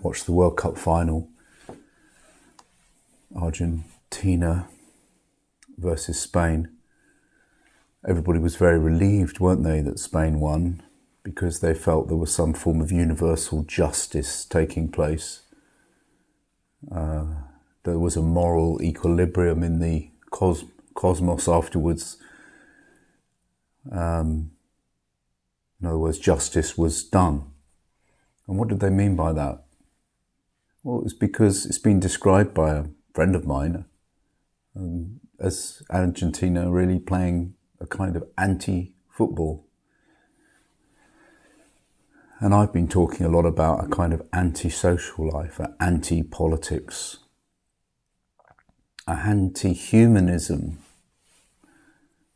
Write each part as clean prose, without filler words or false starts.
watched the World Cup final, Argentina versus Spain. Everybody was very relieved, weren't they, that Spain won, because they felt there was some form of universal justice taking place. There was a moral equilibrium in the cosmos afterwards. In other words, justice was done. And what did they mean by that? Well, it's because it's been described by a friend of mine as Argentina really playing a kind of anti-football. And I've been talking a lot about a kind of anti-social life, an anti-politics, an anti-humanism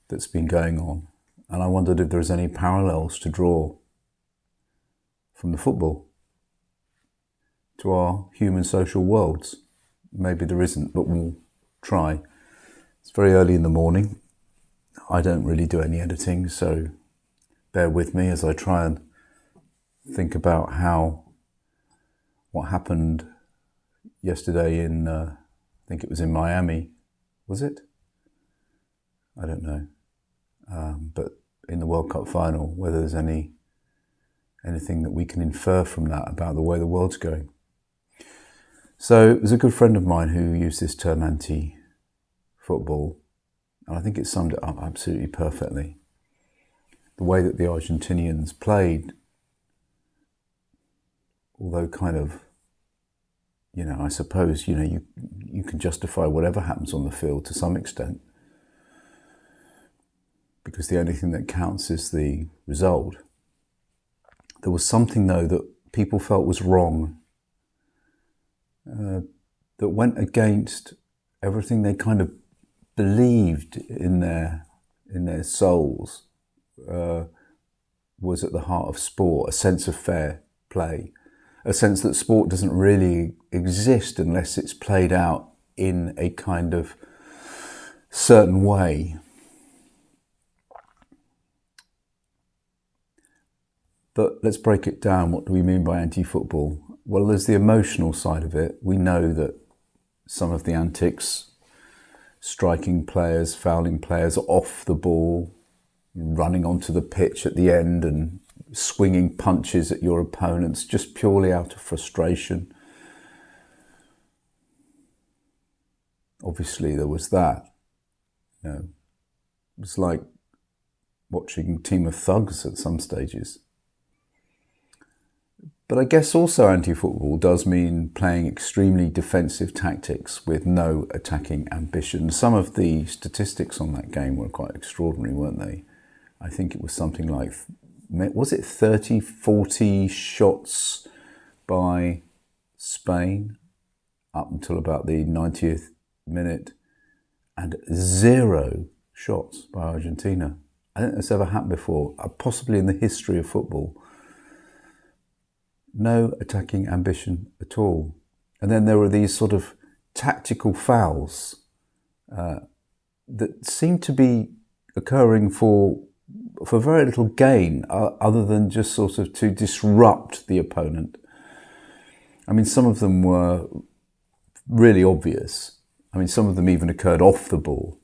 that's been going on. And I wondered if there's any parallels to draw from the football to our human social worlds. Maybe there isn't, but we'll try. It's very early in the morning. I don't really do any editing, so bear with me as I try and think about what happened yesterday in, I think it was in Miami. Was it? I don't know. But in the World Cup final, whether there's anything that we can infer from that about the way the world's going. So it was a good friend of mine who used this term anti-football, and I think it summed it up absolutely perfectly. The way that the Argentinians played, although kind of, I suppose, you can justify whatever happens on the field to some extent, because the only thing that counts is the result. There was something, though, that people felt was wrong, that went against everything they kind of believed in their souls, was at the heart of sport, a sense of fair play, a sense that sport doesn't really exist unless it's played out in a kind of certain way. But let's break it down. What do we mean by anti-football? Well, there's the emotional side of it. We know that some of the antics, striking players, fouling players off the ball, running onto the pitch at the end and swinging punches at your opponents just purely out of frustration. Obviously, there was that. It was like watching a team of thugs at some stages. But I guess also anti-football does mean playing extremely defensive tactics with no attacking ambition. Some of the statistics on that game were quite extraordinary, weren't they? I think it was something like, was it 30, 40 shots by Spain up until about the 90th minute, and 0 shots by Argentina. I don't think that's ever happened before, possibly in the history of football. No attacking ambition at all. And then there were these sort of tactical fouls that seemed to be occurring for very little gain, other than just sort of to disrupt the opponent. I mean, some of them were really obvious. I mean, some of them even occurred off the ball.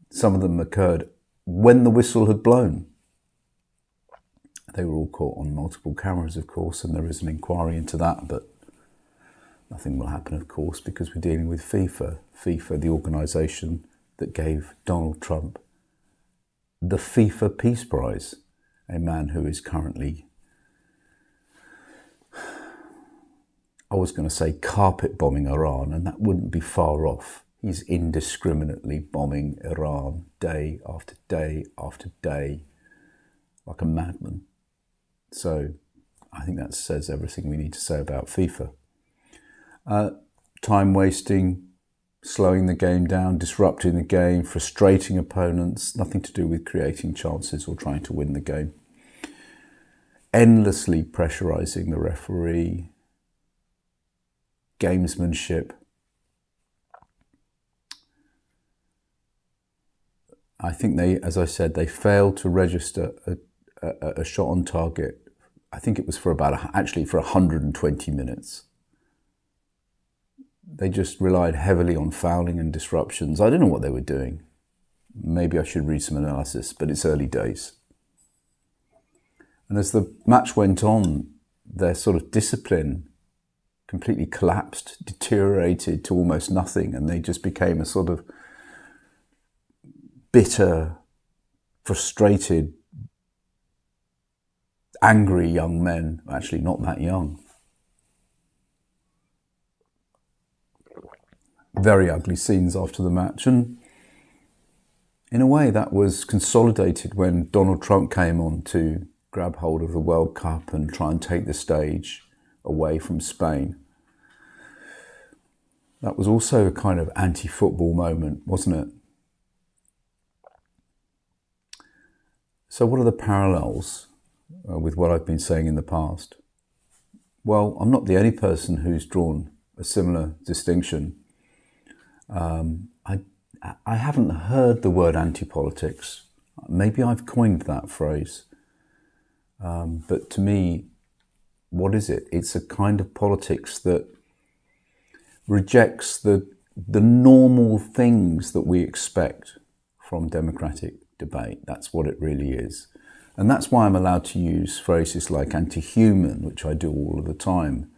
Some of them occurred when the whistle had blown. They were all caught on multiple cameras, of course, and there is an inquiry into that, but nothing will happen, of course, because we're dealing with FIFA. FIFA, the organisation that gave Donald Trump the FIFA Peace Prize, a man who is currently, I was going to say carpet bombing Iran, and that wouldn't be far off. He's indiscriminately bombing Iran day after day after day, like a madman. So I think that says everything we need to say about FIFA. Time wasting, slowing the game down, disrupting the game, frustrating opponents, nothing to do with creating chances or trying to win the game. Endlessly pressurising the referee, gamesmanship. I think they, as I said, they failed to register a shot on target. I think it was for actually for 120 minutes. They just relied heavily on fouling and disruptions. I don't know what they were doing. Maybe I should read some analysis, but it's early days. And as the match went on, their sort of discipline completely collapsed, deteriorated to almost nothing, and they just became a sort of bitter, frustrated, angry young men. Actually, not that young. Very ugly scenes after the match. And in a way, that was consolidated when Donald Trump came on to grab hold of the World Cup and try and take the stage away from Spain. That was also a kind of anti-football moment, wasn't it? So what are the parallels with what I've been saying in the past? Well, I'm not the only person who's drawn a similar distinction. I haven't heard the word anti-politics. Maybe I've coined that phrase. But to me, what is it? It's a kind of politics that rejects the normal things that we expect from democratic debate. That's what it really is. And that's why I'm allowed to use phrases like anti-human, which I do all of the time.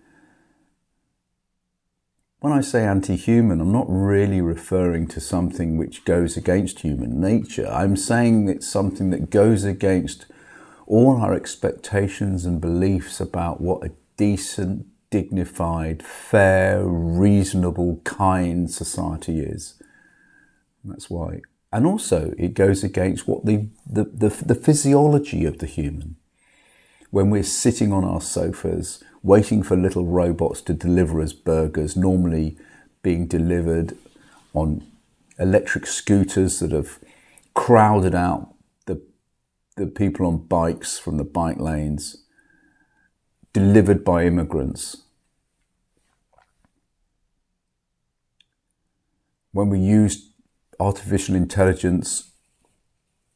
When I say anti-human, I'm not really referring to something which goes against human nature. I'm saying it's something that goes against all our expectations and beliefs about what a decent, dignified, fair, reasonable, kind society is. And that's why. And also, it goes against what the physiology of the human. When we're sitting on our sofas, waiting for little robots to deliver us burgers, normally being delivered on electric scooters that have crowded out the people on bikes from the bike lanes, delivered by immigrants. When we use artificial intelligence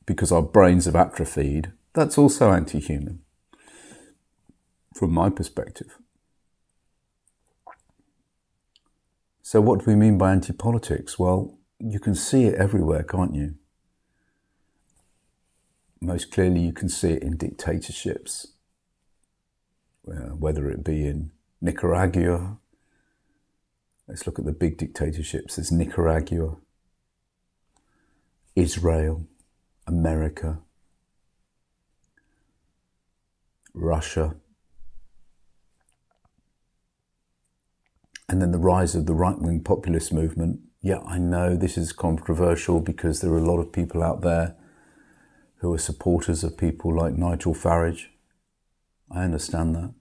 because our brains have atrophied, that's also anti-human, from my perspective. So what do we mean by anti-politics? Well, you can see it everywhere, can't you? Most clearly, you can see it in dictatorships, whether it be in Nicaragua. Let's look at the big dictatorships. There's Nicaragua, Israel, America, Russia, and then the rise of the right-wing populist movement. Yeah, I know this is controversial because there are a lot of people out there who are supporters of people like Nigel Farage. I understand that.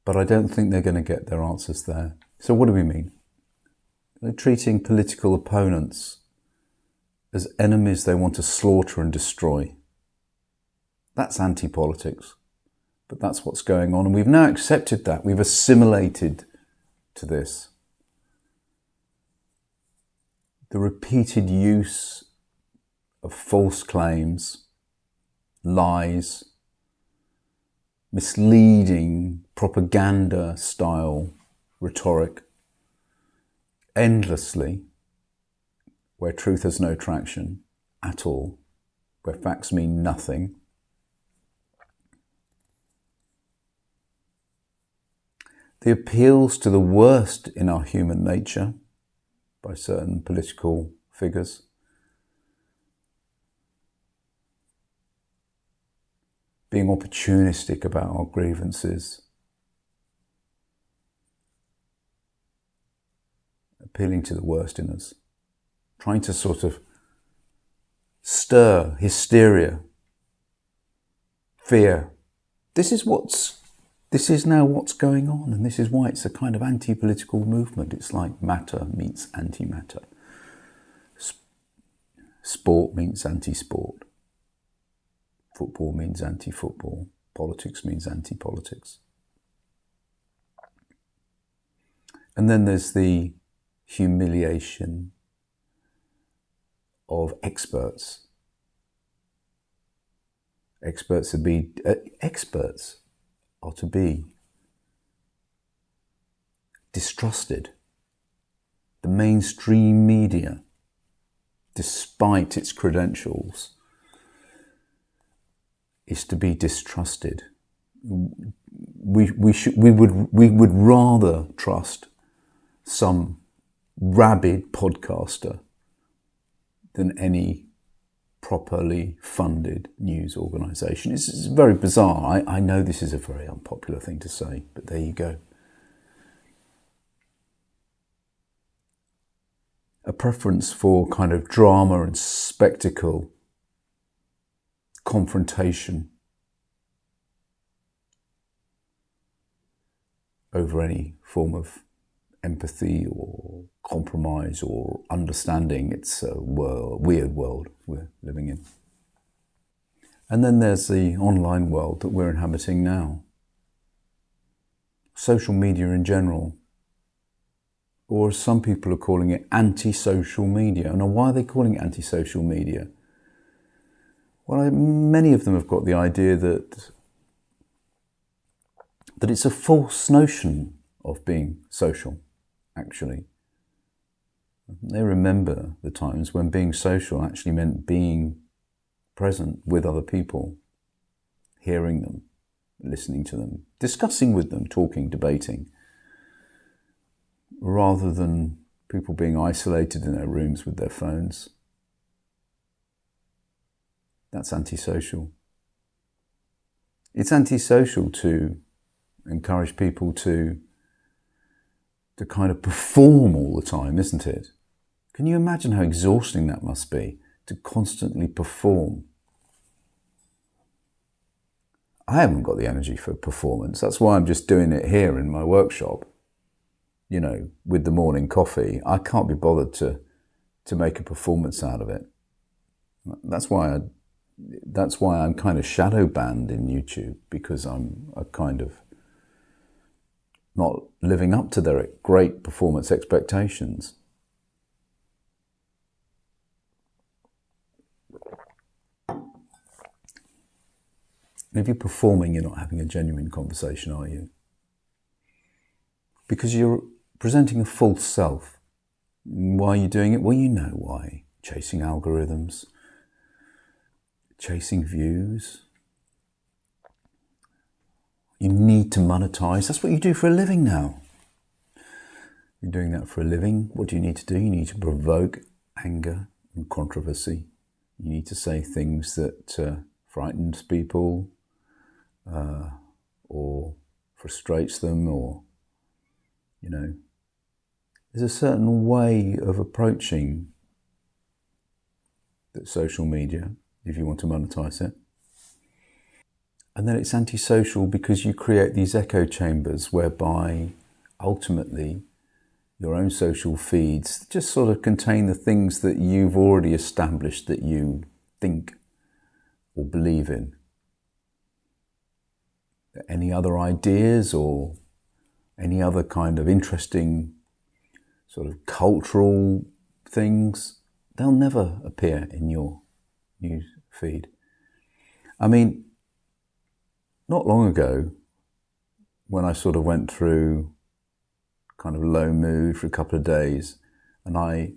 But I don't think they're going to get their answers there. So what do we mean? They're treating political opponents as enemies they want to slaughter and destroy. That's anti-politics. But that's what's going on. And we've now accepted that. We've assimilated to this. The repeated use of false claims, lies, misleading propaganda-style rhetoric, endlessly, where truth has no traction at all, where facts mean nothing. The appeals to the worst in our human nature by certain political figures. Being opportunistic about our grievances. Appealing to the worst in us. Trying to sort of stir hysteria, fear. This is now what's going on, and this is why it's a kind of anti-political movement. It's like matter meets anti-matter. Sport meets anti-sport. Football means anti-football. Politics means anti-politics. And then there's the humiliation of experts. Experts are to be distrusted. The mainstream media, despite its credentials, is to be distrusted. We would rather trust some rabid podcaster than any properly funded news organisation. It's very bizarre. I know this is a very unpopular thing to say, but there you go. A preference for kind of drama and spectacle, confrontation, over any form of empathy or compromise or understanding. It's a weird world we're living in. And then there's the online world that we're inhabiting now. Social media in general, or as some people are calling it, anti-social media. Now, why are they calling it anti-social media? Well, many of them have got the idea that it's a false notion of being social, actually. They remember the times when being social actually meant being present with other people, hearing them, listening to them, discussing with them, talking, debating, rather than people being isolated in their rooms with their phones. That's antisocial. It's antisocial to encourage people to kind of perform all the time, isn't it? Can you imagine how exhausting that must be, to constantly perform? I haven't got the energy for performance. That's why I'm just doing it here in my workshop, you know, with the morning coffee. I can't be bothered to make a performance out of it. That's why I'm kind of shadow banned in YouTube, because I'm a kind of not living up to their great performance expectations. And if you're performing, you're not having a genuine conversation, are you? Because you're presenting a false self. Why are you doing it? Well, you know why. Chasing algorithms, chasing views. You need to monetize. That's what you do for a living now. You're doing that for a living. What do you need to do? You need to provoke anger and controversy. You need to say things that frightens people or frustrates them, or, you know, there's a certain way of approaching the social media if you want to monetize it. And then it's antisocial because you create these echo chambers whereby ultimately your own social feeds just sort of contain the things that you've already established that you think or believe in. Any other ideas or any other kind of interesting sort of cultural things, they'll never appear in your news feed. I mean, not long ago, when I sort of went through kind of low mood for a couple of days, and I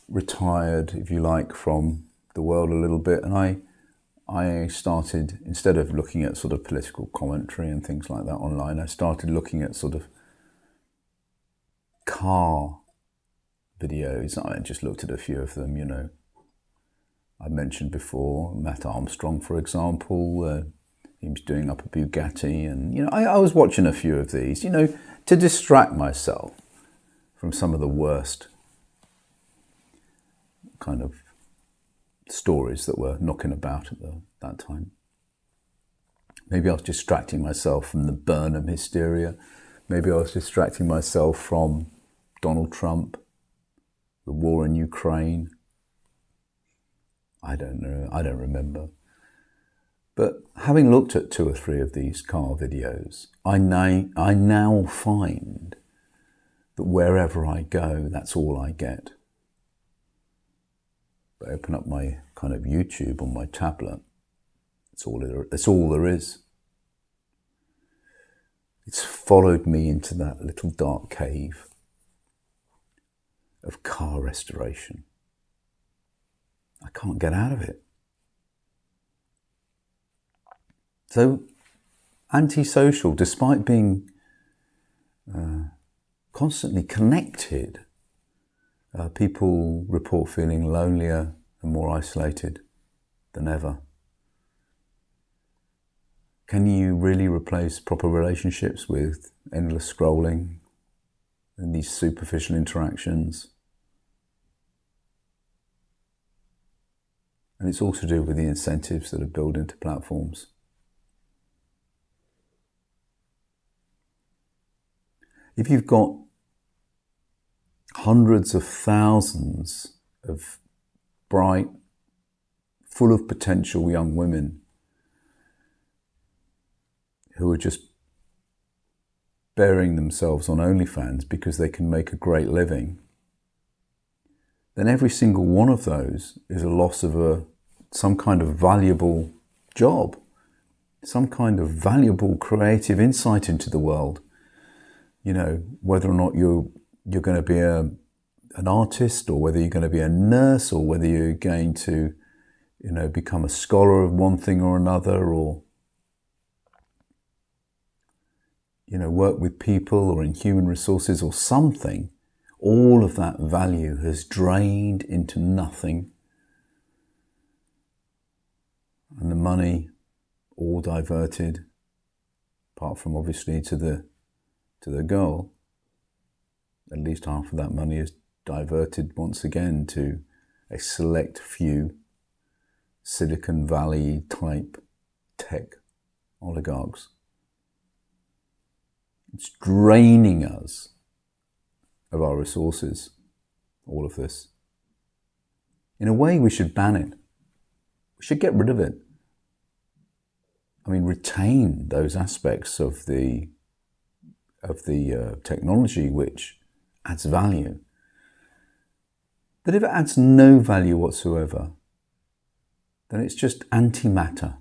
retired, if you like, from the world a little bit, and I started, instead of looking at sort of political commentary and things like that online, I started looking at sort of car videos. I just looked at a few of them, you know. I mentioned before, Matt Armstrong, for example, he was doing up a Bugatti, and, you know, I was watching a few of these, you know, to distract myself from some of the worst kind of stories that were knocking about at that time. Maybe I was distracting myself from the Burnham hysteria. Maybe I was distracting myself from Donald Trump, the war in Ukraine. I don't know, I don't remember. But having looked at 2 or 3 of these car videos, I now find that wherever I go, that's all I get. I open up my kind of YouTube on my tablet. It's all there is. It's followed me into that little dark cave of car restoration. I can't get out of it. So antisocial, despite being constantly connected, people report feeling lonelier and more isolated than ever. Can you really replace proper relationships with endless scrolling and these superficial interactions? And it's all to do with the incentives that are built into platforms. If you've got hundreds of thousands of bright, full of potential young women who are just burying themselves on OnlyFans because they can make a great living, then every single one of those is a loss of some kind of valuable job, some kind of valuable creative insight into the world. You know, whether or not you're going to be an artist, or whether you're going to be a nurse, or whether you're going to, become a scholar of one thing or another, or work with people or in human resources or something, all of that value has drained into nothing. And the money all diverted, apart from obviously to the girl. At least half of that money is diverted once again to a select few Silicon Valley type tech oligarchs. It's draining us of our resources, all of this. In a way, we should ban it. We should get rid of it. I mean, retain those aspects of the technology which adds value. But if it adds no value whatsoever, then it's just antimatter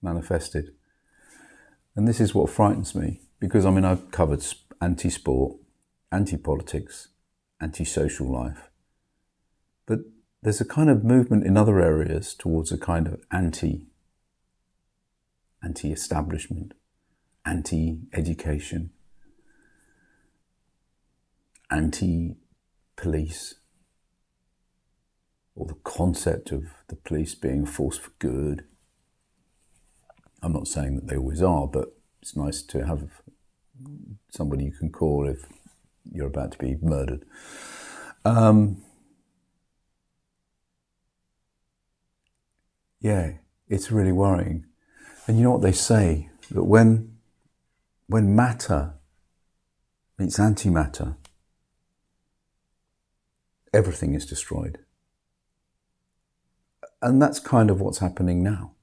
manifested. And this is what frightens me, because I've covered anti-sport, anti-politics, anti-social life. But there's a kind of movement in other areas towards a kind of anti-establishment, anti-education, anti-police, or the concept of the police being a force for good. I'm not saying that they always are, but it's nice to have somebody you can call if you're about to be murdered. Yeah, it's really worrying. And you know what they say, that when matter meets antimatter, everything is destroyed. And that's kind of what's happening now.